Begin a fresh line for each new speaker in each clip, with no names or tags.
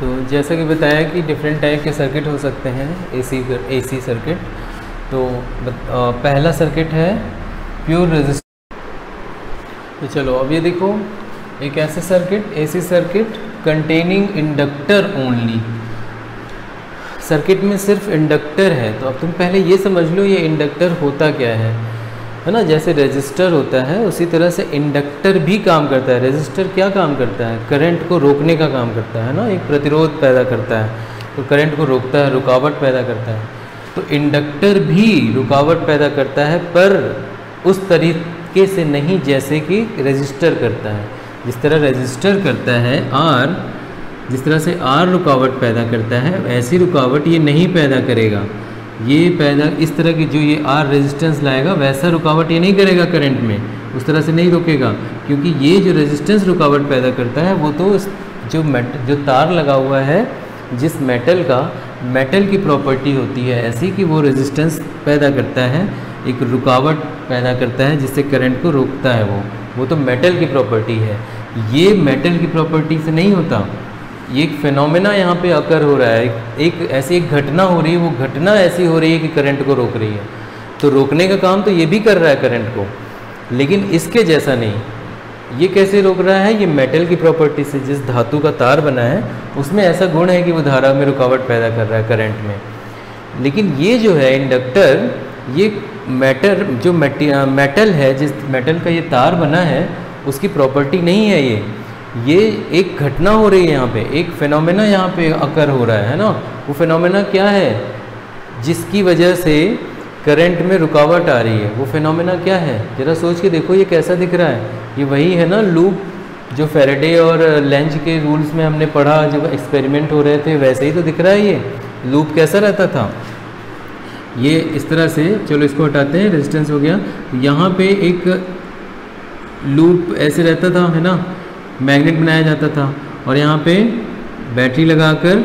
तो जैसा कि बताया कि डिफरेंट टाइप के सर्किट हो सकते हैं एसी सर्किट। तो पहला सर्किट है प्योर रेजिस्टर। तो चलो अब ये देखो, एक ऐसे circuit AC circuit containing inductor only. Circuit में सिर्फ इंडक्टर है। तो अब तुम पहले ये समझ लो ये इंडक्टर होता क्या है ना। जैसे रेजिस्टर होता है उसी तरह से इंडक्टर भी काम करता है। रेजिस्टर क्या काम करता है? करंट को रोकने का काम करता है ना, एक प्रतिरोध पैदा करता है, तो करंट को रोकता है, रुकावट पैदा करता है। तो इंडक्टर भी रुकावट पैदा करता है, पर उस तरीके से नहीं जैसे कि रेजिस्टर करता है। जिस तरह रेजिस्टर करता है आर, जिस तरह से आर रुकावट पैदा करता है, ऐसी रुकावट ये नहीं पैदा करेगा। ये पैदा इस तरह की जो ये आर रेजिस्टेंस लाएगा वैसा रुकावट ये नहीं करेगा करंट में, उस तरह से नहीं रोकेगा। क्योंकि ये जो रेजिस्टेंस रुकावट पैदा करता है वो तो जो तार लगा हुआ है जिस मेटल की प्रॉपर्टी होती है ऐसी कि वो रेजिस्टेंस पैदा करता है, एक रुकावट पैदा करता है जिससे करंट को रोकता है। वो तो मेटल की प्रॉपर्टी है। ये मेटल की प्रॉपर्टी से नहीं होता। ये एक फिनोमेना यहाँ पे अकर हो रहा है, एक ऐसी एक घटना हो रही है, वो घटना ऐसी हो रही है कि करंट को रोक रही है। तो रोकने का काम तो ये भी कर रहा है करंट को, लेकिन इसके जैसा नहीं। ये कैसे रोक रहा है? ये मेटल की प्रॉपर्टी से, जिस धातु का तार बना है उसमें ऐसा गुण है कि वो धारा में रुकावट पैदा कर रहा है करंट में। लेकिन ये जो है इंडक्टर, ये मेटल है, जिस मेटल का ये तार बना है उसकी प्रॉपर्टी नहीं है। ये एक घटना हो रही है यहाँ पे, एक फिनोमेना यहाँ पे अकर हो रहा है ना। वो फिनोमेना क्या है? जिसकी वजह से करंट में रुकावट आ रही है। वो फिनोमेना क्या है? जरा सोच के देखो ये कैसा दिख रहा है। ये वही है ना लूप, जो फैराडे और लेंज के रूल्स में हमने पढ़ा, जब एक्सपेरिमेंट हो रहे थे वैसे ही तो दिख रहा है। ये लूप कैसा रहता था? ये इस तरह से, चलो इसको हटाते हैं, रेजिस्टेंस हो गया। यहाँ पे एक लूप ऐसे रहता था, है ना, मैग्नेट बनाया जाता था, और यहाँ पे बैटरी लगाकर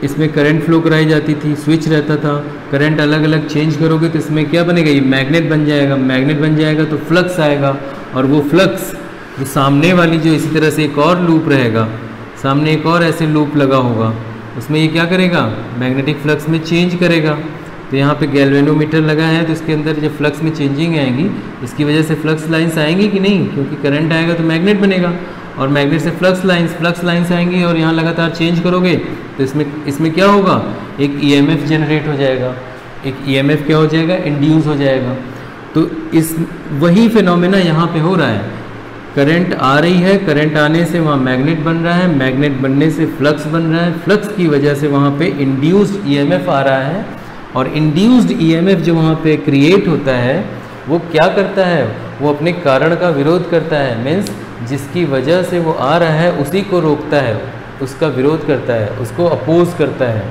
इसमें करंट फ्लो कराई जाती थी, स्विच रहता था। करंट अलग अलग चेंज करोगे तो इसमें क्या बनेगा? ये मैग्नेट बन जाएगा। मैग्नेट बन जाएगा तो फ्लक्स आएगा, और वो फ्लक्स जो सामने वाली, जो इसी तरह से एक और लूप रहेगा, सामने एक और ऐसे लूप लगा होगा, उसमें ये क्या करेगा? मैग्नेटिक फ्लक्स में चेंज करेगा। तो यहाँ पे गैल्वेनोमीटर लगा है, तो इसके अंदर जब फ्लक्स में चेंजिंग आएगी, इसकी वजह से फ्लक्स लाइंस आएंगी कि नहीं? क्योंकि करंट आएगा तो मैग्नेट बनेगा, और मैग्नेट से फ्लक्स लाइंस आएंगी, और यहाँ लगातार चेंज करोगे तो इसमें क्या होगा? एक ईएमएफ जनरेट हो जाएगा। एक ईएमएफ क्या हो जाएगा? इंड्यूस हो जाएगा। तो वही फिनोमेना यहाँ पे हो रहा है। करंट आ रही है, करंट आने से वहाँ मैग्नेट बन रहा है, मैग्नेट बनने से फ्लक्स बन रहा है, फ्लक्स की वजह से वहाँ पे इंड्यूस्ड ईएमएफ आ रहा है, और इंड्यूस्ड ईएमएफ जो वहाँ पे क्रिएट होता है वो क्या करता है? वो अपने कारण का विरोध करता है। मीन्स जिसकी वजह से वो आ रहा है उसी को रोकता है, उसका विरोध करता है, उसको अपोज करता है।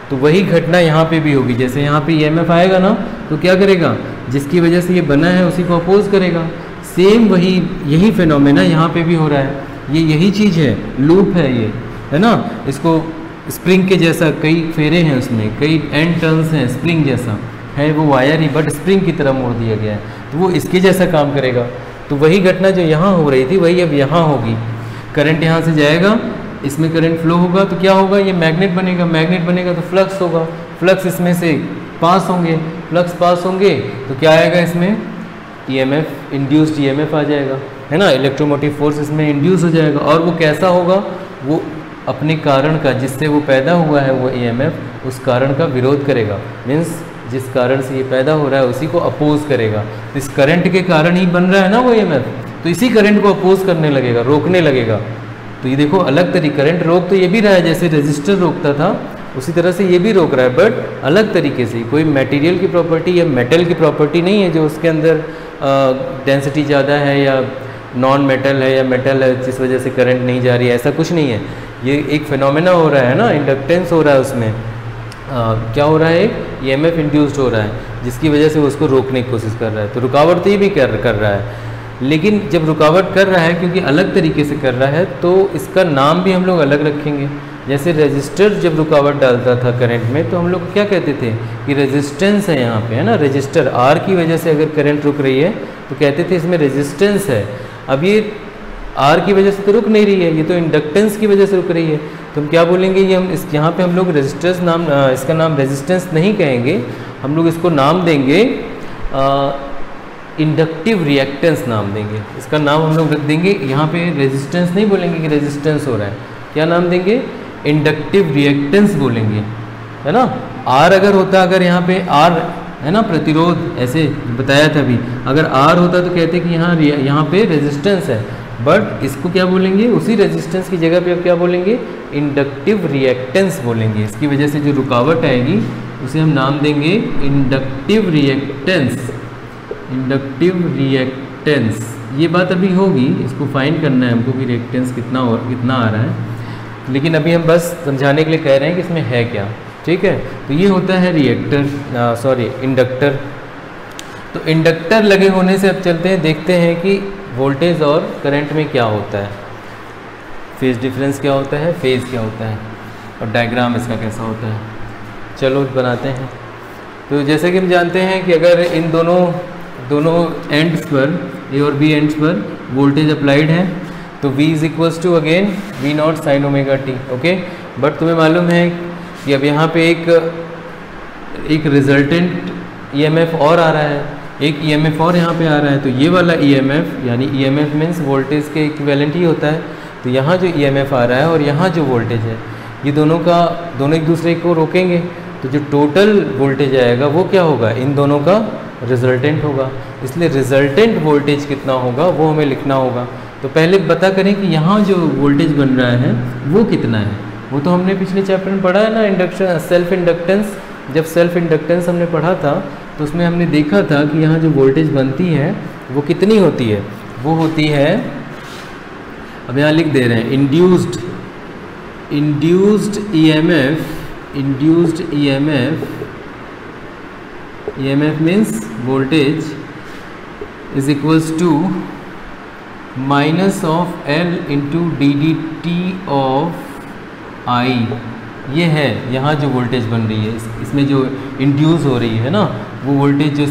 तो वही घटना यहाँ पे भी होगी। जैसे यहाँ पे ईएमएफ आएगा ना, तो क्या करेगा? जिसकी वजह से ये बना है उसी को अपोज करेगा। सेम यही फिनोमेना यहाँ पे भी हो रहा है। यही चीज़ है, लूप है ये, है ना। इसको स्प्रिंग के जैसा कई फेरे हैं, उसमें कई एंड टर्न्स हैं, स्प्रिंग जैसा है वो वायर ही, बट स्प्रिंग की तरह मोड़ दिया गया है, तो वो इसके जैसा काम करेगा। तो वही घटना जो यहाँ हो रही थी वही अब यहाँ होगी। करंट यहाँ से जाएगा, इसमें करंट फ्लो होगा तो क्या होगा? ये मैग्नेट बनेगा, मैग्नेट बनेगा तो फ्लक्स होगा, फ्लक्स इसमें से पास होंगे, फ्लक्स पास होंगे तो क्या आएगा? इसमें ईएमएफ, इंड्यूस्ड ईएमएफ आ जाएगा, है ना। इलेक्ट्रोमोटिव फोर्स इसमें इंड्यूस हो जाएगा, और वो कैसा होगा? वो अपने कारण का, जिससे वो पैदा हुआ है वो ईएमएफ, उस कारण का विरोध करेगा। मीन्स जिस कारण से ये पैदा हो रहा है उसी को अपोज करेगा। तो इस करंट के कारण ही बन रहा है ना वो ईएमएफ, तो इसी करंट को अपोज करने लगेगा, रोकने लगेगा। तो ये देखो अलग तरीके, करंट रोक तो ये भी रहा है, जैसे रेजिस्टर रोकता था उसी तरह से ये भी रोक रहा है, बट अलग तरीके से। कोई मटेरियल की प्रॉपर्टी या मेटल की प्रॉपर्टी नहीं है जो उसके अंदर डेंसिटी ज़्यादा है या नॉन मेटल है या मेटल है जिस वजह से करंट नहीं जा रही है, ऐसा कुछ नहीं है। ये एक फिनोमेना हो रहा है ना, इंडक्टेंस हो रहा है उसमें। क्या हो रहा है? एक ईएमएफ इंड्यूस्ड हो रहा है, जिसकी वजह से वो उसको रोकने की कोशिश कर रहा है। तो रुकावट तो ये भी कर रहा है, लेकिन जब रुकावट कर रहा है क्योंकि अलग तरीके से कर रहा है, तो इसका नाम भी हम लोग अलग रखेंगे। जैसे रेजिस्टर जब रुकावट डालता था करंट में, तो हम लोग क्या कहते थे कि रेजिस्टेंस है यहाँ पे, है ना। रेजिस्टर आर की वजह से अगर करंट रुक रही है तो कहते थे इसमें रेजिस्टेंस है। अब ये आर की वजह से तो रुक नहीं रही है, ये तो इंडक्टेंस की वजह से रुक रही है। तो हम क्या बोलेंगे, ये हम इस यहाँ पे हम लोग रेजिस्टेंस नाम इसका नाम रेजिस्टेंस नहीं कहेंगे, हम लोग इसको नाम देंगे इंडक्टिव रिएक्टेंस नाम देंगे। इसका नाम हम लोग रख देंगे, यहाँ पे रेजिस्टेंस नहीं बोलेंगे कि रेजिस्टेंस हो रहा है, क्या नाम देंगे, इंडक्टिव रिएक्टेंस बोलेंगे, है ना। आर अगर होता, अगर यहाँ पे आर है ना प्रतिरोध, ऐसे बताया था अभी, अगर आर होता तो कहते कि यहाँ पे रेजिस्टेंस है, बट इसको क्या बोलेंगे, उसी रेजिस्टेंस की जगह पे अब क्या बोलेंगे, इंडक्टिव रिएक्टेंस बोलेंगे। इसकी वजह से जो रुकावट आएगी उसे हम नाम देंगे इंडक्टिव रिएक्टेंस। इंडक्टिव रिएक्टेंस, ये बात अभी होगी, इसको फाइंड करना है हमको कि रिएक्टेंस कितना आ रहा है, लेकिन अभी हम बस समझाने के लिए कह रहे हैं कि इसमें है क्या, ठीक है। तो ये होता है इंडक्टर। तो इंडक्टर लगे होने से अब चलते हैं, देखते हैं कि वोल्टेज और करंट में क्या होता है, फेज डिफरेंस क्या होता है, फेज क्या होता है, और डायग्राम इसका कैसा होता है। चलो बनाते हैं। तो जैसे कि हम जानते हैं कि अगर इन दोनों एंड्स पर, ए और बी एंड्स पर वोल्टेज अप्लाइड है, तो V is equals to again V not sine omega T, okay. But तुम्हें मालूम है कि अब यहाँ पे एक रिजल्टेंट EMF और आ रहा है, एक EMF और यहाँ पे आ रहा है, तो ये वाला EMF यानी EMF मीन्स वोल्टेज के इक्विवेलेंट ही होता है। तो यहाँ जो EMF आ रहा है और यहाँ जो वोल्टेज है, ये दोनों एक दूसरे को रोकेंगे, तो जो टोटल वोल्टेज आएगा वो क्या होगा, इन दोनों का रिजल्टेंट होगा। इसलिए रिजल्टेंट वोल्टेज कितना होगा वो हमें लिखना होगा। तो पहले पता करें कि यहाँ जो वोल्टेज बन रहा है वो कितना है। वो तो हमने पिछले चैप्टर में पढ़ा है ना, इंडक्शन सेल्फ इंडक्टेंस। जब सेल्फ इंडक्टेंस हमने पढ़ा था तो उसमें हमने देखा था कि यहाँ जो वोल्टेज बनती है वो कितनी होती है, वो होती है, अब यहाँ लिख दे रहे हैं, induced EMF means voltage is equals to minus of L into dt of I। ये है यहाँ जो वोल्टेज बन रही है, इसमें जो इंड्यूस हो रही है ना, वो वोल्टेज जो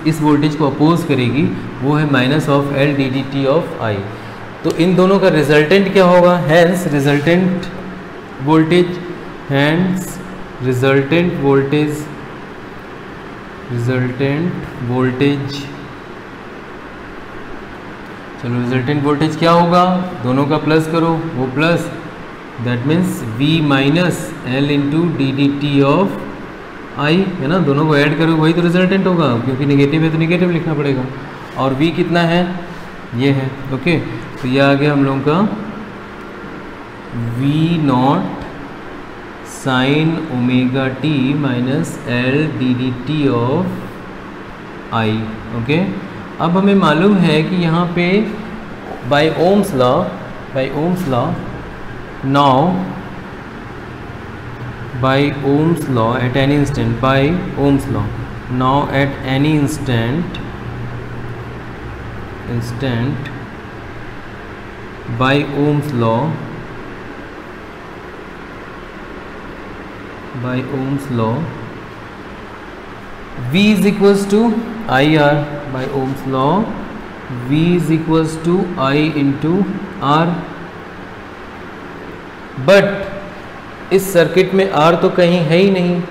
इस वोल्टेज को अपोज करेगी वो है minus of L dt of I। तो इन दोनों का रिजल्टेंट क्या होगा, हैंस रिजल्टेंट वोल्टेज, चलो रिजल्टेंट वोल्टेज क्या होगा, दोनों का प्लस करो, वो plus, that means V minus L into dt of I, है ना, दोनों को ऐड करो वही तो रिजल्टेंट होगा, क्योंकि नेगेटिव है तो नेगेटिव लिखना पड़ेगा। और V कितना है, ये है, ओके। तो ये आ गया हम लोगों का V not sine omega T minus L dt of I, okay. अब हमें मालूम है कि यहाँ पे by Ohm's law now by Ohm's law at any instant, by Ohm's law now at any instant by Ohm's law V is equals to IR, by Ohm's law V is equals to I into R, but इस circuit में R तो कहीं है ही नहीं,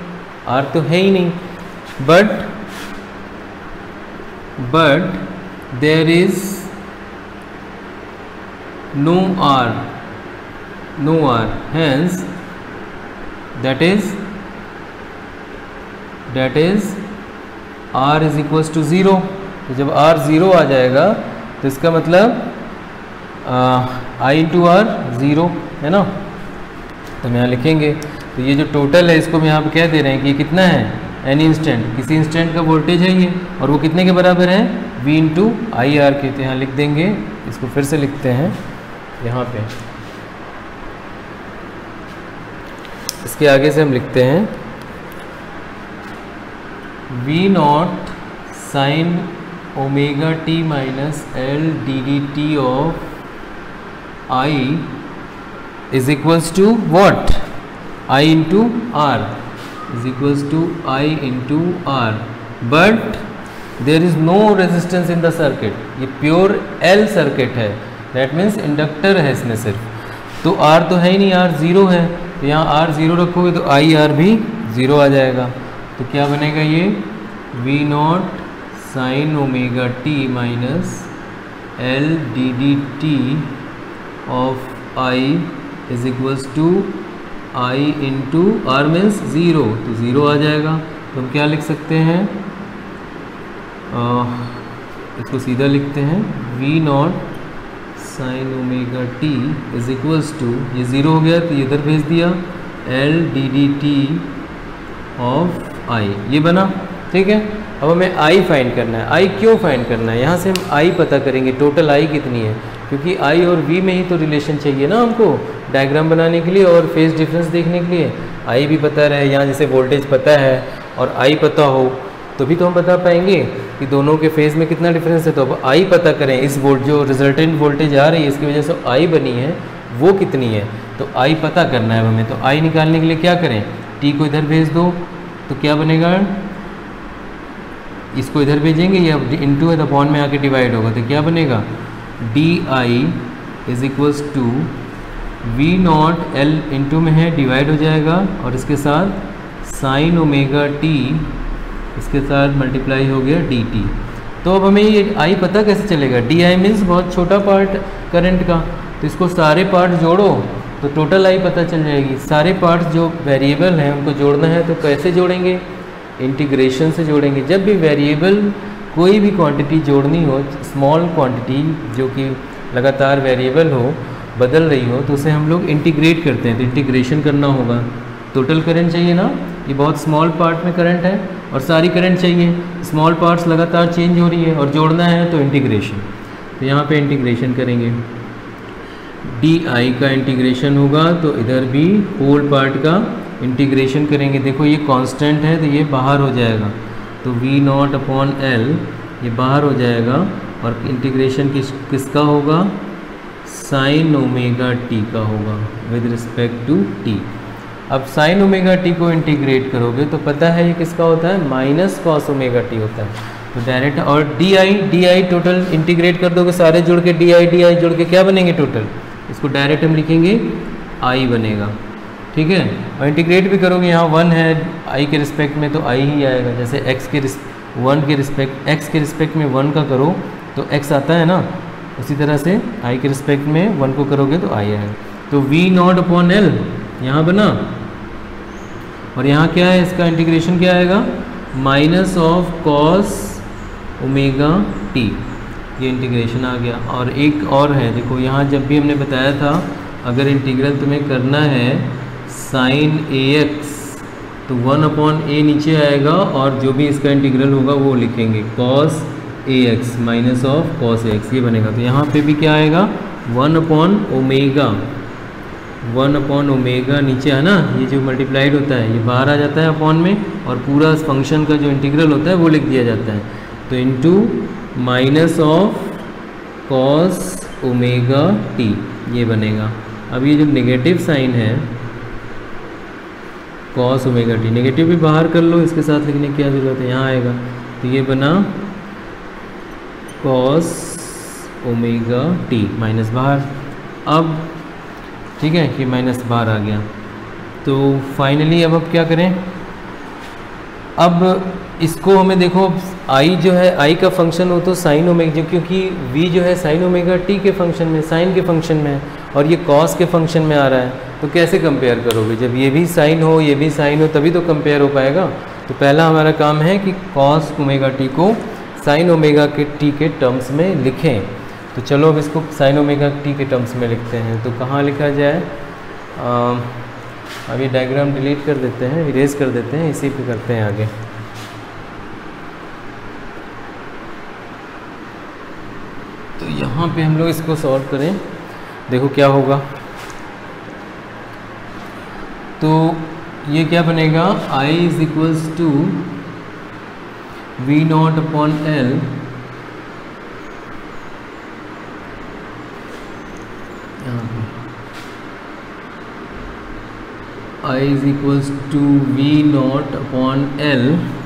R तो है ही नहीं, but there is no R, hence that is R is equals to 0। तो जब R 0 आ जाएगा तो इसका मतलब I into R 0 है ना। तो हम यहाँ लिखेंगे, तो ये जो टोटल है इसको हम यहाँ पे क्या दे रहे हैं कि ये कितना है, एनी इंस्टेंट, किसी इंस्टेंट का वोल्टेज है ये, और वो कितने के बराबर है, V इंटू आई आर के। तो यहाँ लिख देंगे, इसको फिर से लिखते हैं यहाँ पे, इसके आगे से हम लिखते हैं V not sine omega T minus L dt of I is equals to what, I into R, is equals to I into R, but there is no resistance in the circuit। ये pure L circuit है, that means inductor है इसमें सिर्फ, तो R तो है ही नहीं, R 0 है, तो यहाँ R 0 रखोगे तो IR भी 0 आ जाएगा। तो क्या बनेगा ये V not sine omega T minus L D D T of I is equals to I into R means 0, तो 0 आ जाएगा। तो हम क्या लिख सकते हैं, इसको सीधा लिखते हैं V not sine omega T is equals to, ये 0 हो गया तो ये इधर भेज दिया, L D D T of I, ये बना। ठीक है, अब हमें I फाइंड करना है। I क्यों फाइंड करना है, यहाँ से हम I पता करेंगे टोटल I कितनी है, क्योंकि I और V में ही तो रिलेशन चाहिए ना हमको डायग्राम बनाने के लिए और फेज डिफरेंस देखने के लिए। I भी पता रहे, यहाँ जैसे वोल्टेज पता है और I पता हो तो भी तो हम बता पाएंगे कि दोनों के फेज में कितना डिफरेंस है। तो अब I पता करें, इस जो रिजल्टेंट वोल्टेज आ रही है इसकी वजह से I बनी है वो कितनी है, तो I पता करना है हमें। तो I निकालने के लिए क्या करें, T को इधर भेज दो, तो क्या बनेगा, इसको इधर भेजेंगे, या इंटू है तो अपॉन में आके डिवाइड होगा, तो क्या बनेगा D I is equals to V not, L into में है डिवाइड हो जाएगा और इसके साथ साइन ओमेगा टी, इसके साथ मल्टीप्लाई हो गया डी टी। तो अब हमें ये आई पता कैसे चलेगा, डी आई मीन्स बहुत छोटा पार्ट करंट का, तो इसको सारे पार्ट जोड़ो तो टोटल आई पता चल जाएगी। सारे पार्ट्स जो वेरिएबल हैं उनको जोड़ना है तो कैसे जोड़ेंगे, इंटीग्रेशन से जोड़ेंगे। जब भी वेरिएबल कोई भी क्वांटिटी जोड़नी हो, स्मॉल क्वांटिटी जो कि लगातार वेरिएबल हो, बदल रही हो, तो उसे हम लोग इंटीग्रेट करते हैं, तो इंटीग्रेशन करना होगा। टोटल करंट चाहिए ना, ये बहुत स्मॉल पार्ट में करंट है और सारी करंट चाहिए, स्मॉल पार्ट्स लगातार चेंज हो रही है और जोड़ना है तो इंटीग्रेशन। तो यहाँ पे इंटीग्रेशन करेंगे, डी आई का इंटीग्रेशन होगा तो इधर भी होल पार्ट का इंटीग्रेशन करेंगे। देखो ये कांस्टेंट है तो ये बाहर हो जाएगा, तो वी नॉट अपॉन एल ये बाहर हो जाएगा और इंटीग्रेशन किसका होगा, साइन ओमेगा टी का होगा विद रिस्पेक्ट टू टी। अब साइन ओमेगा टी को इंटीग्रेट करोगे तो पता है ये किसका होता है, माइनस कॉस ओमेगा टी होता है। तो डायरेक्ट, और डी आई टोटल इंटीग्रेट कर दोगे, सारे जुड़ के डी आई जुड़ के क्या बनेंगे टोटल, इसको डायरेक्ट हम लिखेंगे आई बनेगा। ठीक है, और इंटीग्रेट भी करोगे, यहाँ 1 है आई के रिस्पेक्ट में तो आई ही आएगा, जैसे एक्स के एक्स के रिस्पेक्ट में 1 का करो तो एक्स आता है ना, उसी तरह से आई के रिस्पेक्ट में 1 को करोगे तो आई आएगा। तो वी नॉट अपॉन एल यहाँ बना, और यहाँ क्या है, इसका इंटीग्रेशन क्या आएगा, minus of cos omega T, ये इंटीग्रेशन आ गया। और एक और है, देखो यहाँ जब भी हमने बताया था अगर इंटीग्रल तुम्हें करना है साइन ए एक्स तो 1 अपॉन ए नीचे आएगा और जो भी इसका इंटीग्रल होगा वो लिखेंगे cos A x minus of cos A x, ये बनेगा। तो यहाँ पे भी क्या आएगा, 1 अपॉन ओमेगा, 1 अपॉन ओमेगा नीचे है ना, ये जो मल्टीप्लाइड होता है ये बाहर आ जाता है अपॉन में, और पूरा फंक्शन का जो इंटीग्रल होता है वो लिख दिया जाता है, तो into minus of cos omega T, ये बनेगा। अब ये जो नेगेटिव साइन है कॉस ओमेगा टी, नेगेटिव भी बाहर कर लो, इसके साथ लिखने की क्या ज़रूरत है, यहाँ आएगा, तो ये बना कॉस ओमेगा टी माइनस बाहर। अब ठीक है, कि माइनस बाहर आ गया। तो फाइनली अब क्या करें, अब इसको हमें देखो आई जो है, आई का फंक्शन हो तो साइन ओमेगा, क्योंकि वी जो है साइन ओमेगा टी के फंक्शन में, साइन के फंक्शन में है, और ये कॉस के फंक्शन में आ रहा है, तो कैसे कंपेयर करोगे, जब ये भी साइन हो ये भी साइन हो तभी तो कंपेयर हो पाएगा। तो पहला हमारा काम है कि कॉस ओमेगा टी को साइन ओमेगा के टी के टर्म्स में लिखें। तो चलो अब इसको साइन ओमेगा टी के टर्म्स में लिखते हैं। तो कहाँ लिखा जाए, अब ये डायग्राम डिलीट कर देते हैं, इरेज कर देते हैं, इसी पे करते हैं आगे। तो यहाँ पे हम लोग इसको सॉल्व करें, देखो क्या होगा। तो ये क्या बनेगा, I is equals to V not upon L I is equals to V not upon L,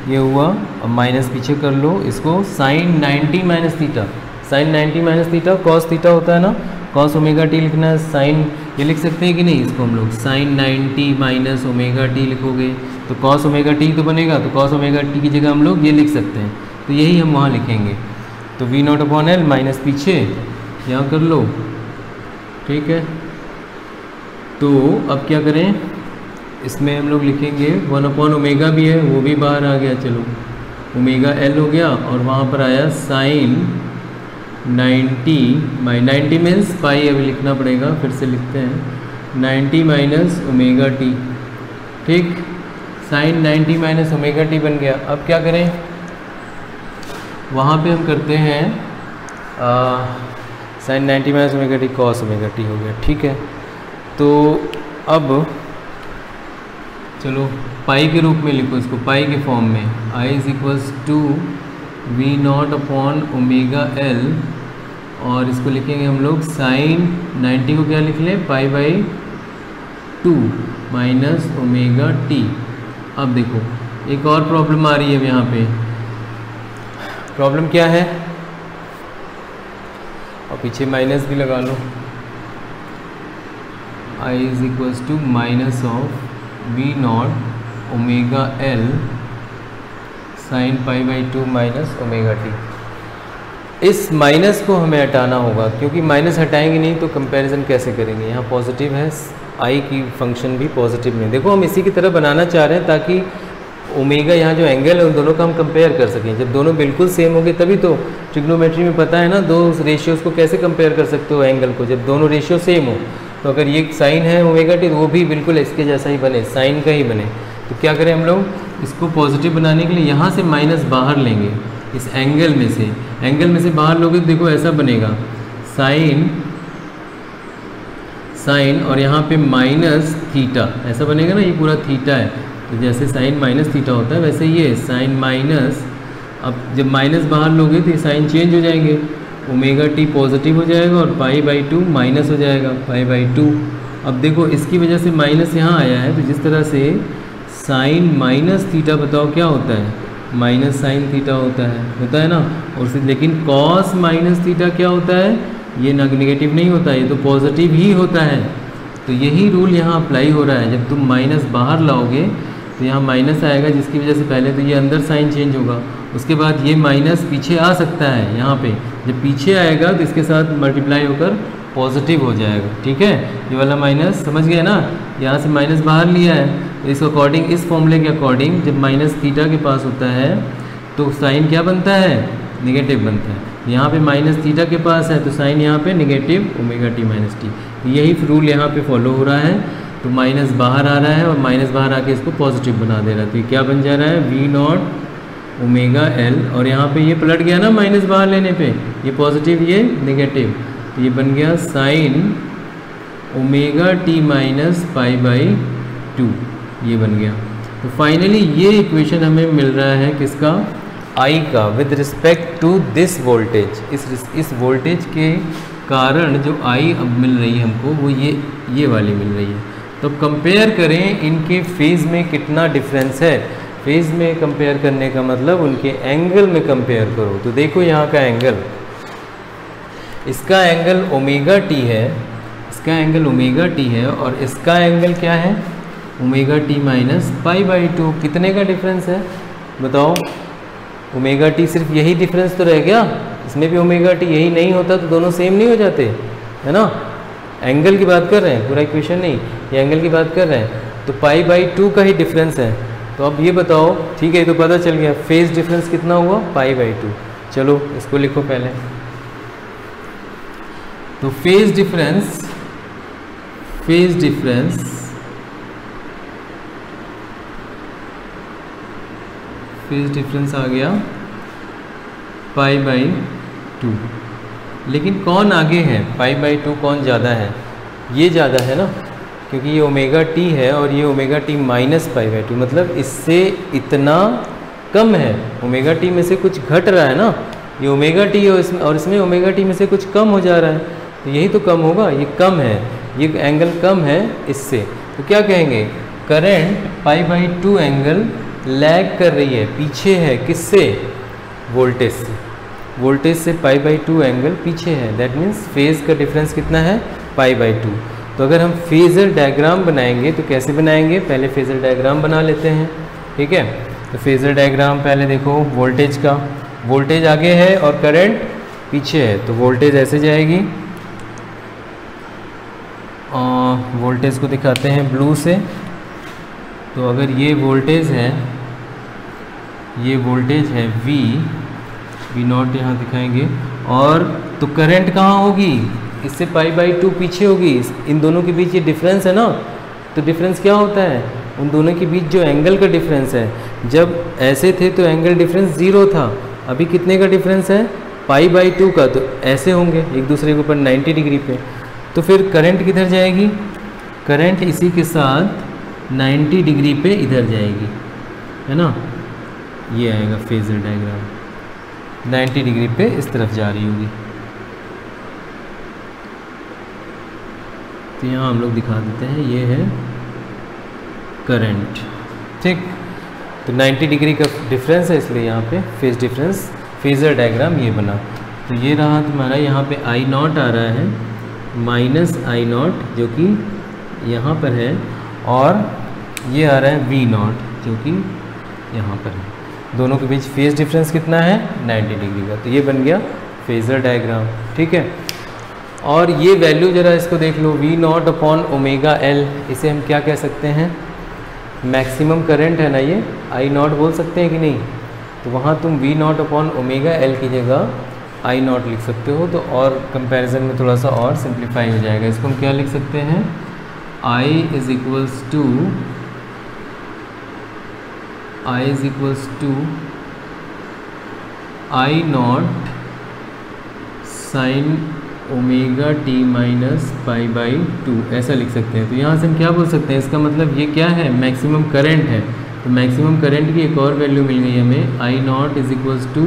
ये हुआ। अब माइनस पीछे कर लो इसको, sine 90 minus theta, sine 90 minus theta cos theta होता है ना, कॉस ओमेगा टी लिखना है, साइन ये लिख सकते हैं कि नहीं, इसको हम लोग साइन 90 माइनस ओमेगा टी लिखोगे तो कॉस ओमेगा टी तो बनेगा, तो कॉस ओमेगा टी की जगह हम लोग ये लिख सकते हैं, तो यही हम वहाँ लिखेंगे। तो V not upon L minus पीछे यहाँ कर लो, ठीक है। तो अब क्या करें, इसमें हम लोग लिखेंगे 1 अपॉन ओमेगा भी है, वो भी बाहर आ गया, चलो ओमेगा एल हो गया, और वहाँ पर आया साइन 90 मीन्स पाई अभी लिखना पड़ेगा, फिर से लिखते हैं 90 माइनस ओमेगा टी, ठीक। साइन 90 माइनस ओमेगा टी बन गया। अब क्या करें, वहाँ पे हम करते हैं sine 90 minus omega T cos omega T हो गया, ठीक है। तो अब चलो पाई के रूप में लिखो इसको, पाई के फॉर्म में, I is equals to V not upon omega L, और इसको लिखेंगे हम लोग साइन 90 को क्या लिख लें, पाई बाई 2 माइनस ओमेगा टी। अब देखो एक और प्रॉब्लम आ रही है यहाँ पे, प्रॉब्लम क्या है, और पीछे माइनस भी लगा लो, I is equals to minus of V naught omega L sine pi by 2 minus omega T. इस माइनस को हमें हटाना होगा, क्योंकि माइनस हटाएंगे नहीं तो कंपैरिजन कैसे करेंगे। यहाँ पॉजिटिव है, आई की फंक्शन भी पॉजिटिव में, देखो हम इसी की तरह बनाना चाह रहे हैं ताकि ओमेगा यहाँ जो एंगल है उन दोनों का हम कंपेयर कर सकें। जब दोनों बिल्कुल सेम होंगे तभी तो, ट्रिग्नोमेट्री में पता है ना, दो रेशियोज़ को कैसे कंपेयर कर सकते हो एंगल को, जब दोनों रेशियो सेम हो। तो अगर ये साइन है ओमेगा टी, वो भी बिल्कुल इसके जैसा ही बने, साइन का ही बने। तो क्या करें हम लोग, इसको पॉजिटिव बनाने के लिए यहाँ से माइनस बाहर लेंगे, इस एंगल में से बाहर लोगे तो देखो ऐसा बनेगा, साइन और यहाँ पे माइनस थीटा, ऐसा बनेगा ना, ये पूरा थीटा है। तो जैसे साइन माइनस थीटा होता है वैसे ये साइन माइनस, अब जब माइनस बाहर लोगे तो ये साइन चेंज हो जाएंगे, ओमेगा टी पॉजिटिव हो जाएगा और पाई बाई 2 माइनस हो जाएगा, पाई बाई 2। अब देखो इसकी वजह से माइनस यहाँ आया है, तो जिस तरह से साइन माइनस थीटा, बताओ क्या होता है, माइनस साइन थीटा होता है ना। और फिर लेकिन कॉस माइनस थीटा क्या होता है, ये नेगेटिव नहीं होता, ये तो पॉजिटिव ही होता है। तो यही रूल यहाँ अप्लाई हो रहा है, जब तुम माइनस बाहर लाओगे तो यहाँ माइनस आएगा, जिसकी वजह से पहले तो ये अंदर साइन चेंज होगा, उसके बाद ये माइनस पीछे आ सकता है, यहाँ पे जब पीछे आएगा तो इसके साथ मल्टीप्लाई होकर पॉजिटिव हो जाएगा, ठीक है। ये वाला माइनस समझ गए ना, यहाँ से माइनस बाहर लिया है, तो इस अकॉर्डिंग, इस फॉर्मूले के अकॉर्डिंग जब माइनस थीटा के पास होता है तो साइन क्या बनता है, नेगेटिव बनता है। यहाँ पे माइनस थीटा के पास है तो साइन यहाँ पे negative omega T minus T, तो यही रूल यहाँ पे फॉलो हो रहा है। तो माइनस बाहर आ रहा है और माइनस बाहर आके इसको पॉजिटिव बना दे रहा है, तो ये क्या बन जा रहा है, वी नॉट ओमेगा एल, और यहाँ पे ये पलट गया ना माइनस बाहर लेने पे, ये पॉजिटिव ये नेगेटिव, तो ये बन गया sign omega T minus pi by 2, ये बन गया। तो फाइनली ये इक्वेशन हमें मिल रहा है किसका, आई का, with respect to this voltage, इस वोल्टेज के कारण जो आई अब मिल रही है हमको, वो ये वाली मिल रही है। तो कंपेयर करें इनके फेज़ में कितना डिफरेंस है। फेज़ में कंपेयर करने का मतलब उनके एंगल में कंपेयर करो। तो देखो यहाँ का एंगल, इसका एंगल ओमेगा टी है, इसका एंगल ओमेगा टी है, और इसका एंगल क्या है, omega T minus pi by 2। कितने का डिफरेंस है बताओ, ओमेगा टी सिर्फ यही डिफरेंस तो रह गया, इसमें भी ओमेगा टी, यही नहीं होता तो दोनों सेम नहीं हो जाते, है ना। एंगल की बात कर रहे हैं, पूरा इक्वेशन नहीं, ये एंगल की बात कर रहे हैं। तो पाई बाई 2 का ही डिफरेंस है। तो अब ये बताओ, ठीक है, ये तो पता चल गया, फेज डिफरेंस कितना हुआ, पाई बाई 2। चलो इसको लिखो पहले। तो फेज डिफरेंस आ गया पाई बाई 2। लेकिन कौन आगे है, पाई बाई 2 कौन ज़्यादा है, ये ज़्यादा है ना, क्योंकि ये ओमेगा टी है और ये omega T minus pi by 2, मतलब इससे इतना कम है, ओमेगा टी में से कुछ घट रहा है ना, ये ओमेगा टी और इसमें ओमेगा टी में से कुछ कम हो जा रहा है, तो यही तो कम होगा, ये कम है, ये एंगल कम है इससे। तो क्या कहेंगे, current pi by 2 angle lag कर रही है, पीछे है, किससे, वोल्टेज से। वोल्टेज से π/2 एंगल पीछे है, दैट मीन्स फेज़ का डिफरेंस कितना है π/2। तो अगर हम फेज़र डायग्राम बनाएंगे तो कैसे बनाएंगे, पहले फेज़र डायग्राम बना लेते हैं, ठीक है। तो फेज़र डायग्राम पहले देखो, वोल्टेज का, वोल्टेज आगे है और करंट पीछे है, तो वोल्टेज ऐसे जाएगी, और वोल्टेज को दिखाते हैं ब्लू से। तो अगर ये वोल्टेज है, ये वोल्टेज है V0 यहाँ दिखाएंगे, और तो करंट कहाँ होगी, इससे π/2 पीछे होगी, इन दोनों के बीच ये डिफरेंस है ना। तो डिफरेंस क्या होता है, उन दोनों के बीच जो एंगल का डिफरेंस है, जब ऐसे थे तो एंगल डिफरेंस 0 था, अभी कितने का डिफरेंस है π/2 का, तो ऐसे होंगे एक दूसरे के ऊपर 90 डिग्री पे। तो फिर करंट किधर जाएगी, करंट इसी के साथ 90 डिग्री पे इधर जाएगी, है ना। ये आएगा फेज़र डायग्राम, 90 डिग्री पे इस तरफ जा रही होगी। तो यहाँ हम लोग दिखा देते हैं, ये है करंट, ठीक। तो 90 डिग्री का डिफरेंस है, इसलिए यहाँ पे फेज डिफरेंस, फेज़र डायग्राम ये बना। तो ये रहा तुम्हारा, यहाँ पे I0 आ रहा है, -I0 जो कि यहाँ पर है, और ये आ रहा है V0 जो कि यहाँ पर है। दोनों के बीच फेज डिफरेंस कितना है 90 डिग्री का। तो ये बन गया फेज़र डायग्राम, ठीक है। और ये वैल्यू ज़रा इसको देख लो, V0/ωL, इसे हम क्या कह सकते हैं, मैक्सिमम करंट है ना, ये I0 बोल सकते हैं कि नहीं। तो वहाँ तुम V0/ωL की जगह I0 लिख सकते हो, तो और कंपैरिजन में थोड़ा सा और सिंप्लीफाई हो जाएगा। इसको हम क्या लिख सकते हैं, I is equals to I0 sin ωt minus π/2, ऐसा लिख सकते हैं। तो यहाँ से हम क्या बोल सकते हैं, इसका मतलब ये क्या है, मैक्सिमम करंट है। तो मैक्सिमम करंट की एक और वैल्यू मिल गई हमें, I0 is equals to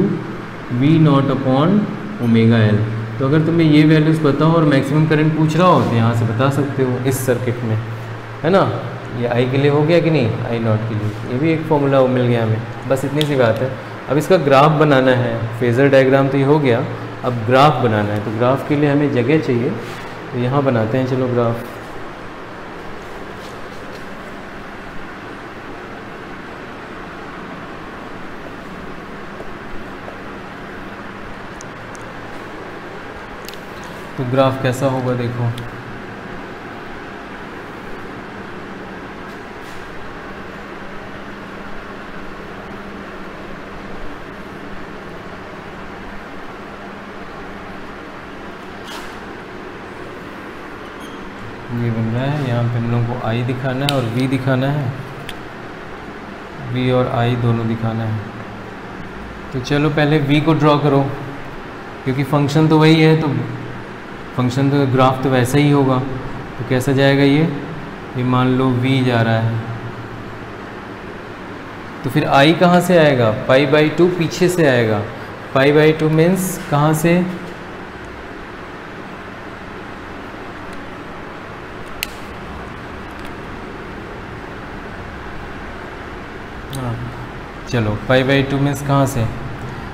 V0/ωL। तो अगर तुम्हें ये वैल्यूज़ पता हो और मैक्सिमम करंट पूछ रहा हो तो यहाँ से बता सकते हो इस सर्किट में, है ना। ये I के लिए हो गया कि नहीं, I0 के लिए, ये भी एक फॉर्मूला मिल गया हमें। बस इतनी सी बात है। अब इसका ग्राफ बनाना है, फेज़र डायग्राम तो ये हो गया, अब ग्राफ बनाना है। तो ग्राफ के लिए हमें जगह चाहिए, तो यहाँ बनाते हैं, चलो ग्राफ। तो ग्राफ कैसा होगा देखो, ये बन रहा है। यहाँ पे हम लोगों को I दिखाना है और V दिखाना है, V और I दोनों दिखाना है। तो चलो पहले V को ड्रॉ करो, क्योंकि फंक्शन तो वही है, तो फंक्शन तो ग्राफ तो वैसा ही होगा। तो कैसा जाएगा ये मान लो V जा रहा है, तो फिर I कहाँ से आएगा, π/2 पीछे से आएगा। π/2 मीन्स कहाँ से, चलो π/2 मीन्स कहाँ से,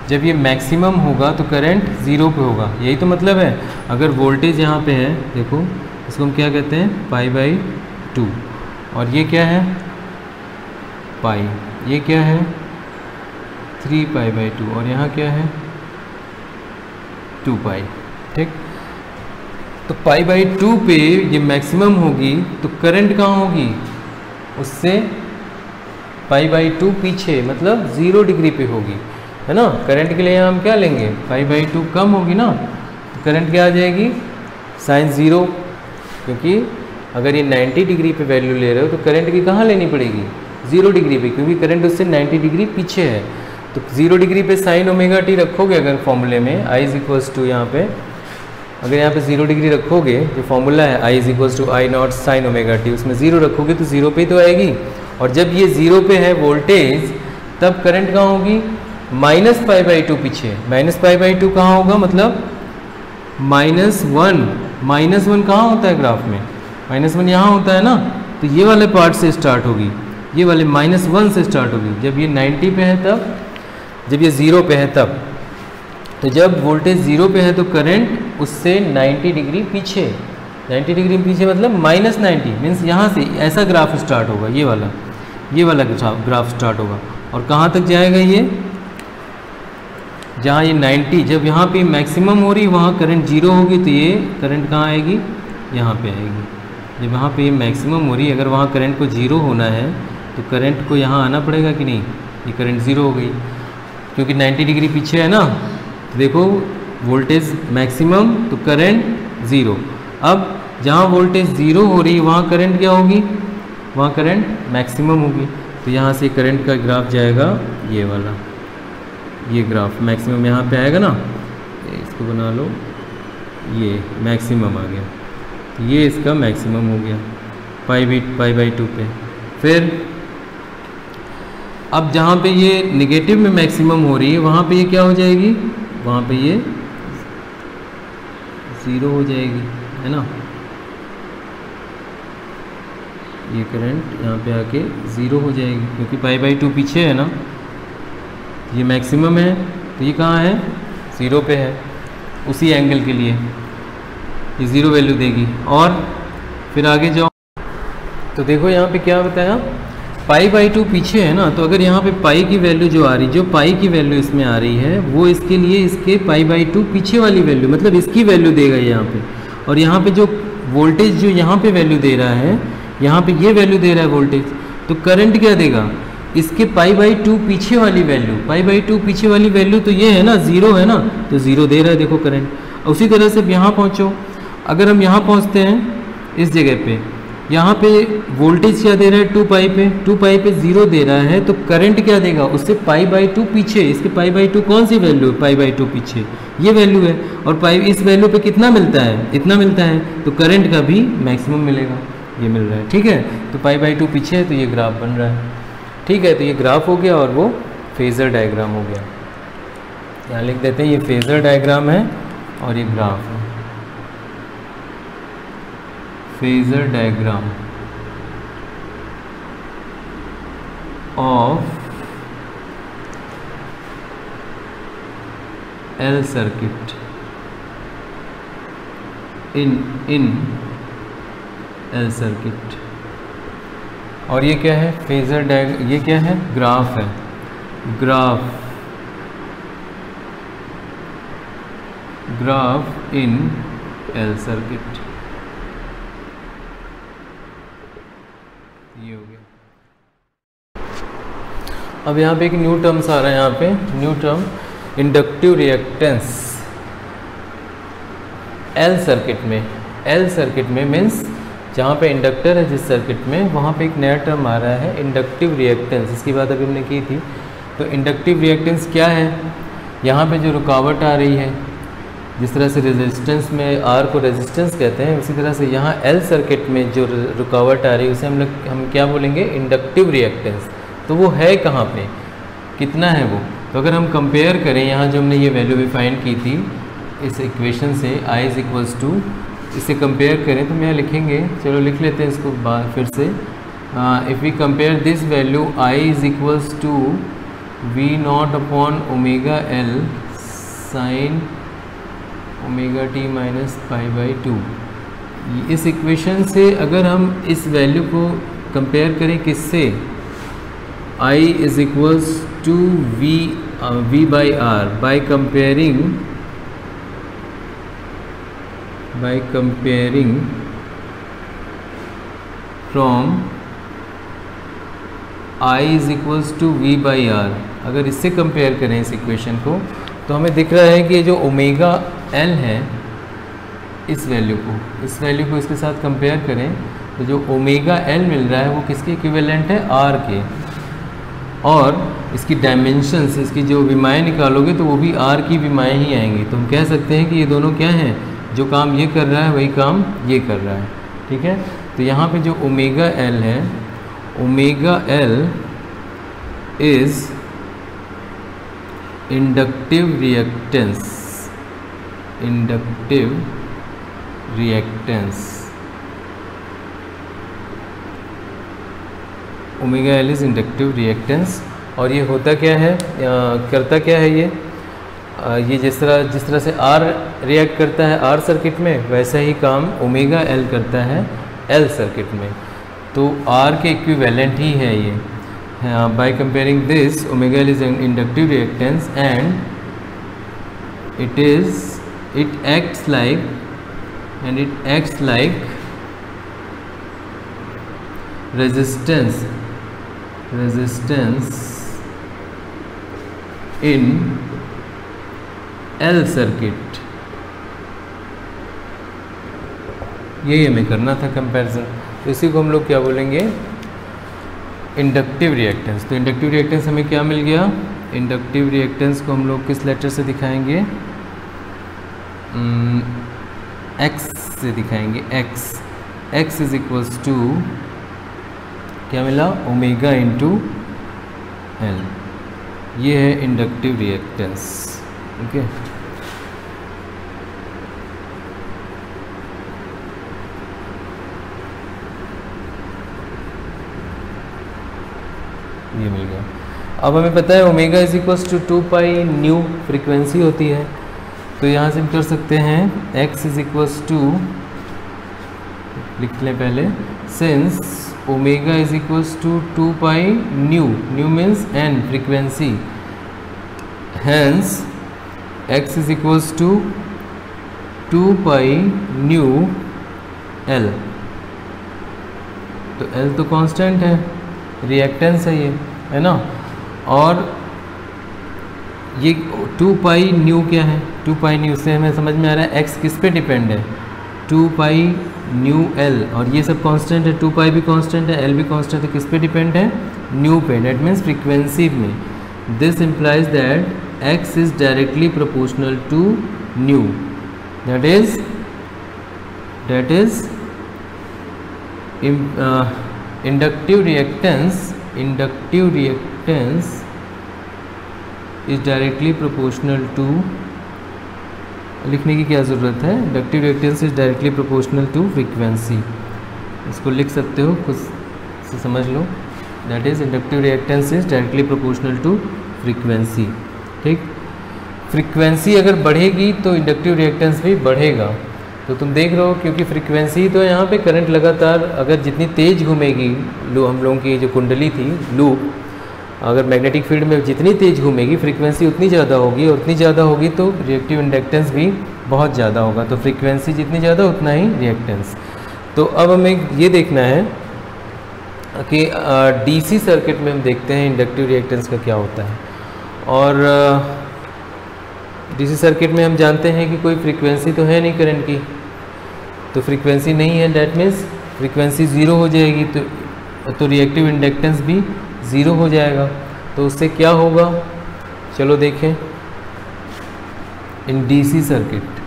जब ये मैक्सिमम होगा तो करंट 0 पे होगा, यही तो मतलब है। अगर वोल्टेज यहाँ पे है, देखो इसको हम क्या कहते हैं, π/2, और ये क्या है पाई, ये क्या है 3π/2, और यहाँ क्या है 2π, ठीक। तो π/2 पे ये मैक्सिमम होगी, तो करंट कहाँ होगी, उससे π/2 पीछे, मतलब 0 डिग्री पे होगी, है ना। करंट के लिए हम क्या लेंगे, π/2 कम होगी ना, तो करंट क्या आ जाएगी sin 0, क्योंकि अगर ये 90 डिग्री पे वैल्यू ले रहे हो तो करंट की कहाँ लेनी पड़ेगी 0 डिग्री पे, क्योंकि करंट उससे 90 डिग्री पीछे है। तो 0 डिग्री पे sin ωt रखोगे अगर फॉर्मूले में, I इज इक्वल्स टू यहाँ पे, अगर यहाँ पे 0 डिग्री रखोगे, जो फॉर्मूला है I is equals to I0 sin ωt, उसमें 0 रखोगे तो 0 पे ही तो आएगी। और जब ये 0 पे है वोल्टेज, तब करंट कहाँ होगी -π/2 पीछे। -π/2 कहाँ होगा, मतलब -1 कहाँ होता है ग्राफ में, -1 यहाँ होता है ना। तो ये वाले पार्ट से स्टार्ट होगी, ये वाले -1 से स्टार्ट होगी। जब ये 90 पे है तब, जब ये 0 पे है तब, तो जब वोल्टेज 0 पे है तो करंट उससे 90 डिग्री पीछे, 90 डिग्री पीछे मतलब -90 मीन्स यहाँ से ऐसा ग्राफ स्टार्ट होगा, ये वाला ग्राफ स्टार्ट होगा। और कहाँ तक जाएगा ये, जहाँ ये 90, जब यहाँ पे मैक्सिमम हो रही वहाँ करंट 0 होगी तो ये करंट कहाँ आएगी, यहाँ पे आएगी। जब यहाँ पे ये मैक्सिमम हो रही है, अगर वहाँ करंट को 0 होना है तो करंट को यहाँ आना पड़ेगा कि नहीं, ये करंट 0 हो गई क्योंकि 90 डिग्री पीछे है ना। तो देखो वोल्टेज मैक्सिमम तो करंट 0। अब जहाँ वोल्टेज 0 हो रही है वहाँ करंट क्या होगी, वहाँ करंट मैक्सिमम होगी। तो यहाँ से करंट का ग्राफ जाएगा ये वाला, ये ग्राफ मैक्सिमम यहाँ पे आएगा ना, इसको बना लो, ये मैक्सिमम आ गया, तो ये इसका मैक्सिमम हो गया पाई/2 पे। फिर अब जहाँ पे ये नेगेटिव में मैक्सिमम हो रही है वहाँ पे ये क्या हो जाएगी, वहाँ पे ये 0 हो जाएगी, है ना। ये करंट यहाँ पे आके 0 हो जाएगी क्योंकि पाई/2 पीछे है ना, ये मैक्सिमम है तो ये कहाँ है, 0 पे है, उसी एंगल के लिए ये 0 वैल्यू देगी। और फिर आगे जाओ तो देखो यहाँ पे क्या बताया, पाई/2 पीछे है ना, तो अगर यहाँ पे पाई की वैल्यू जो आ रही, जो पाई की वैल्यू इसमें आ रही है वो इसके लिए इसके पाई/2 पीछे वाली वैल्यू मतलब इसकी वैल्यू देगा यहाँ पे। और यहाँ पे जो वोल्टेज जो यहाँ पे वैल्यू दे रहा है, यहाँ पे ये वैल्यू दे रहा है वोल्टेज, तो करंट क्या देगा, इसके पाई/2 पीछे वाली वैल्यू, पाई/2 पीछे वाली वैल्यू तो ये है ना, 0 है ना, तो 0 दे रहा है देखो करंट। उसी तरह से यहाँ पहुँचो, अगर हम यहाँ पहुँचते हैं इस जगह पे, यहाँ पे वोल्टेज क्या दे रहा है, 2 पाई पे, 2 पाई पे 0 दे रहा है, तो करंट क्या देगा, उससे पाई/2 पीछे, इसके पाई/2 कौन सी वैल्यू है, पाई/2 पीछे ये वैल्यू है, और पाई इस वैल्यू पे कितना मिलता है, इतना मिलता है, तो करंट का भी मैक्सिमम मिलेगा, ये मिल रहा है, ठीक है। तो पाई/2 पीछे है तो ये ग्राफ बन रहा है, ठीक है। तो ये ग्राफ हो गया और वो फेज़र डायग्राम हो गया। यहाँ लिख देते हैं ये फेज़र डायग्राम है और ये ग्राफ है, phasor diagram of L circuit in L circuit. और ये क्या है, फेज़र डायग्राम, ये क्या है, ग्राफ है, ग्राफ इन एल सर्किट, ये हो गया। अब यहाँ पे एक न्यू टर्म्स आ रहा है, यहाँ पे new term inductive reactance L circuit में मीन्स जहाँ पे इंडक्टर है जिस सर्किट में, वहाँ पे एक नया टर्म आ रहा है इंडक्टिव रिएक्टेंस। इसकी बात अभी हमने की थी। तो इंडक्टिव रिएक्टेंस क्या है, यहाँ पे जो रुकावट आ रही है, जिस तरह से रेजिस्टेंस में आर को रेजिस्टेंस कहते हैं, उसी तरह से यहाँ एल सर्किट में जो रुकावट आ रही है उसे हम क्या बोलेंगे, इंडक्टिव रिएक्टेंस। तो वो है कहाँ पे, कितना है वो। तो अगर हम कंपेयर करें, यहाँ जो हमने ये वैल्यू भी फाइंड की थी इस इक्वेशन से, I = इसे कंपेयर करें तो हम यहाँ लिखेंगे, चलो लिख लेते हैं इसको फिर से। If we compare this value I = V0/ωL sin ωt - π/2। इस इक्वेशन से अगर हम इस वैल्यू को कंपेयर करें किससे, I = V/R by comparing from I = V/R। अगर इससे कंपेयर करें इस इक्वेशन को तो हमें दिख रहा है कि ये जो ओमेगा एल है, इस वैल्यू को इसके साथ कंपेयर करें तो जो ओमेगा एल मिल रहा है वो किसके इक्विवेलेंट है, आर के। और इसकी डायमेंशंस, इसकी जो विमाएँ निकालोगे तो वो भी आर की विमाएँ ही आएंगी। तो हम कह सकते हैं कि ये दोनों क्या हैं, जो काम ये कर रहा है वही काम ये कर रहा है, ठीक है। तो यहाँ पे जो ओमेगा एल है, omega L is inductive reactance, omega L is inductive reactance. और ये होता क्या है, करता क्या है, ये ये जिस तरह से R रिएक्ट करता है R सर्किट में, वैसा ही काम ओमेगा L करता है L सर्किट में। तो R के इक्विवेलेंट ही है ये। By comparing this, omega L is an inductive reactance and it acts like resistance in L circuit. यही हमें करना था कंपैरिजन। तो इसी को हम लोग क्या बोलेंगे, इंडक्टिव रिएक्टेंस। तो इंडक्टिव रिएक्टेंस हमें क्या मिल गया, इंडक्टिव रिएक्टेंस को हम लोग किस लेटर से दिखाएंगे, X से दिखाएंगे। X इज इक्वल्स टू क्या मिला, ओमेगा इंटू L। ये है इंडक्टिव रिएक्टेंस। ओके, ये मिल गया। अब हमें पता है omega is equals to 2 pi nu frequency होती है। तो यहाँ से हम कर सकते हैं x इज इक्वल्स टू, लिख लें पहले, since omega is equals to 2 pi nu means n frequency, hence x is equals to 2 pi nu L। तो L तो कांस्टेंट है, रिएक्टेंस है ये, है ना। और ये 2 पाई न्यू क्या है, 2 पाई न्यू से हमें समझ में आ रहा है x किस पे डिपेंड है, 2 पाई न्यू L। और ये सब कांस्टेंट है, 2 पाई भी कांस्टेंट है, L भी कांस्टेंट है, किस पे डिपेंड है, न्यू पे, डेट मीन्स फ्रीक्वेंसी में। This implies that x is directly proportional to nu, that is inductive reactance is directly proportional to, लिखने की क्या ज़रूरत है, inductive reactance is directly proportional to frequency. इसको लिख सकते हो, कुछ से समझ लो, that is inductive reactance is directly proportional to frequency. ठीक, फ्रीक्वेंसी अगर बढ़ेगी तो इंडक्टिव रिएक्टेंस भी बढ़ेगा। तो तुम देख रहे हो, क्योंकि फ्रीक्वेंसी तो यहाँ पे करंट लगातार अगर जितनी तेज घूमेगी, हम लोगों की जो कुंडली थी लूप, अगर मैग्नेटिक फील्ड में जितनी तेज घूमेगी फ्रीक्वेंसी उतनी ज़्यादा होगी, और उतनी ज़्यादा होगी तो रिएक्टिव इंडक्टेंस भी बहुत ज़्यादा होगा। तो फ्रीक्वेंसी जितनी ज़्यादा उतना ही रिएक्टेंस। तो अब हमें ये देखना है कि डीसी सर्किट में हम देखते हैं इंडक्टिव रिएक्टेंस का क्या होता है। और डीसी सर्किट में हम जानते हैं कि कोई फ्रीक्वेंसी तो है नहीं करंट की, तो फ्रीक्वेंसी नहीं है, डैट मीन्स फ्रीक्वेंसी ज़ीरो हो जाएगी, तो रिएक्टिव इंडक्टेंस भी ज़ीरो हो जाएगा। तो उससे क्या होगा, चलो देखें। In DC circuit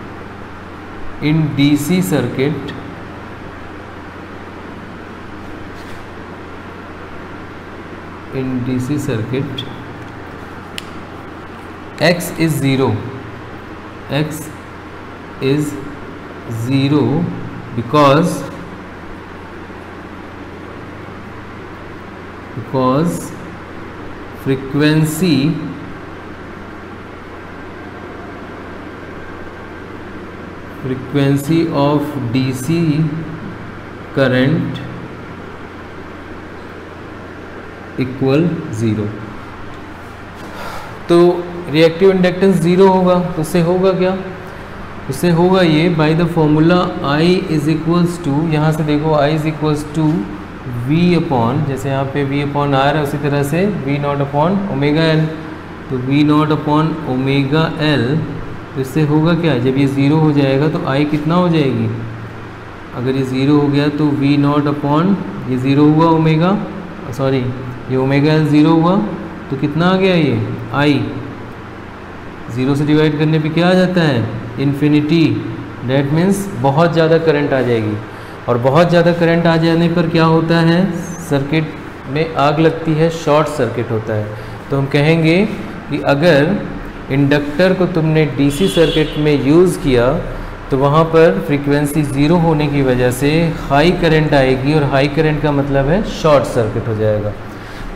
x is 0 because frequency of DC current equal 0। तो रिएक्टिव इंडक्टेंस 0 होगा, तो उससे होगा क्या, उससे होगा ये, by the formula I is equals to, यहाँ से देखो I is equals to V upon, जैसे यहाँ पे V अपॉन R है, उसी तरह से V not upon omega L। तो V not upon omega L, तो इससे होगा क्या, जब ये 0 हो जाएगा तो I कितना हो जाएगी, अगर ये 0 हो गया तो V नॉट अपॉन, ये 0 हुआ ओमेगा, सॉरी ये ओमेगा L 0 हुआ, तो कितना आ गया ये I, 0 से डिवाइड करने पे क्या आ जाता है, इन्फिनिटी। डेट मीन्स बहुत ज़्यादा करंट आ जाएगी, और बहुत ज़्यादा करंट आ जाने पर क्या होता है, सर्किट में आग लगती है, शॉर्ट सर्किट होता है। तो हम कहेंगे कि अगर इंडक्टर को तुमने डीसी सर्किट में यूज़ किया तो वहाँ पर फ्रीक्वेंसी 0 होने की वजह से हाई करंट आएगी, और हाई करंट का मतलब है शॉर्ट सर्किट हो जाएगा।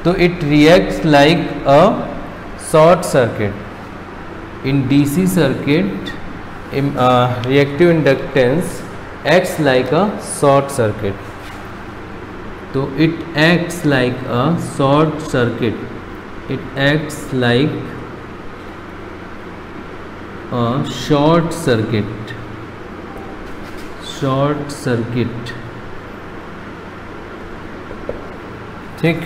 तो it reacts like a short circuit, in DC circuit reactive inductance acts like a short circuit. तो it acts like a short circuit. It acts like a short circuit. Short circuit. ठीक.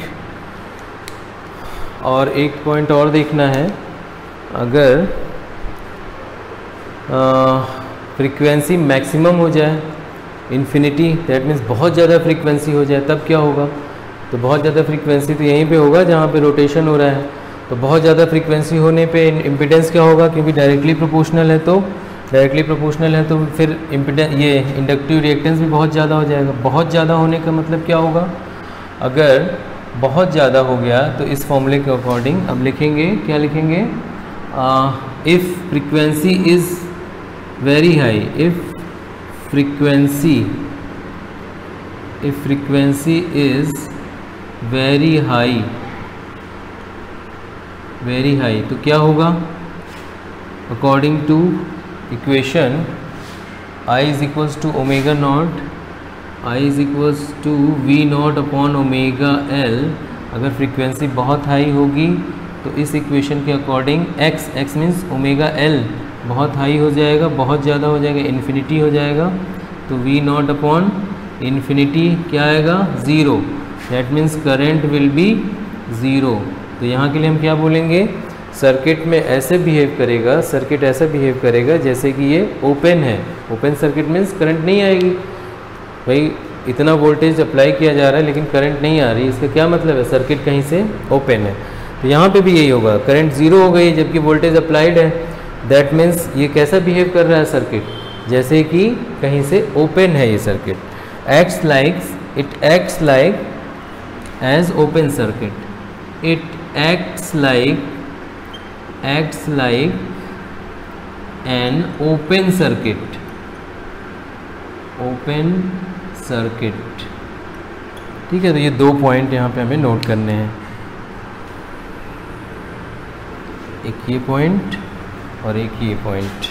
और एक point और देखना है, अगर frequency maximum हो जाए, इन्फिनिटी, दैट मीन्स बहुत ज़्यादा फ्रीक्वेंसी हो जाए, तब क्या होगा? तो बहुत ज़्यादा फ्रीक्वेंसी तो यहीं पे होगा जहाँ पे रोटेशन हो रहा है। तो बहुत ज़्यादा फ्रीक्वेंसी होने पे इम्पिडेंस क्या होगा? क्योंकि डायरेक्टली प्रोपोर्शनल है, तो फिर इम्पिडेंस, ये इंडक्टिव रिएक्टेंस भी बहुत ज़्यादा हो जाएगा। बहुत ज़्यादा होने का मतलब क्या होगा? अगर बहुत ज़्यादा हो गया तो इस फॉर्मूले के अकॉर्डिंग अब लिखेंगे, क्या लिखेंगे? If frequency is very high, if frequency is very high, तो क्या होगा? According to equation I is equals to omega not, I is equals to V not upon omega L. अगर फ्रीक्वेंसी बहुत हाई होगी तो इस इक्वेशन के according x means omega L बहुत हाई हो जाएगा, बहुत ज़्यादा हो जाएगा, इन्फिनिटी हो जाएगा। तो वी नॉट अपॉन इन्फिनिटी क्या आएगा? Zero. That means current will be zero. तो यहाँ के लिए हम क्या बोलेंगे? सर्किट में ऐसे बिहेव करेगा, सर्किट ऐसा बिहेव करेगा जैसे कि ये ओपन है। ओपन सर्किट मीन्स करंट नहीं आएगी। भाई इतना वोल्टेज अप्लाई किया जा रहा है लेकिन करंट नहीं आ रही, इसका क्या मतलब है? सर्किट कहीं से ओपन है। तो यहाँ पे भी यही होगा, करंट ज़ीरो हो गई जबकि वोल्टेज अप्लाइड है। दैट मीन्स ये कैसा बिहेव कर रहा है सर्किट? जैसे कि कहीं से ओपन है ये circuit. It acts like as open circuit, it acts like an open circuit, ठीक है। तो ये दो पॉइंट यहाँ पे हमें नोट करने हैं, एक ये पॉइंट और एक ये पॉइंट,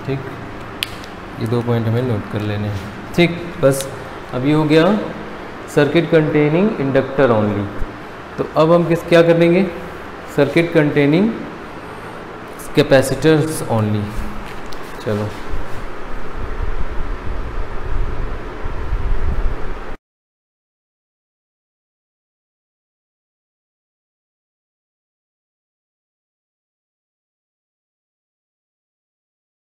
ठीक। ये दो पॉइंट हमें नोट कर लेने हैं, ठीक। बस अभी हो गया सर्किट कंटेनिंग इंडक्टर ओनली। तो अब हम क्या कर लेंगे? Circuit containing capacitors only. चलो।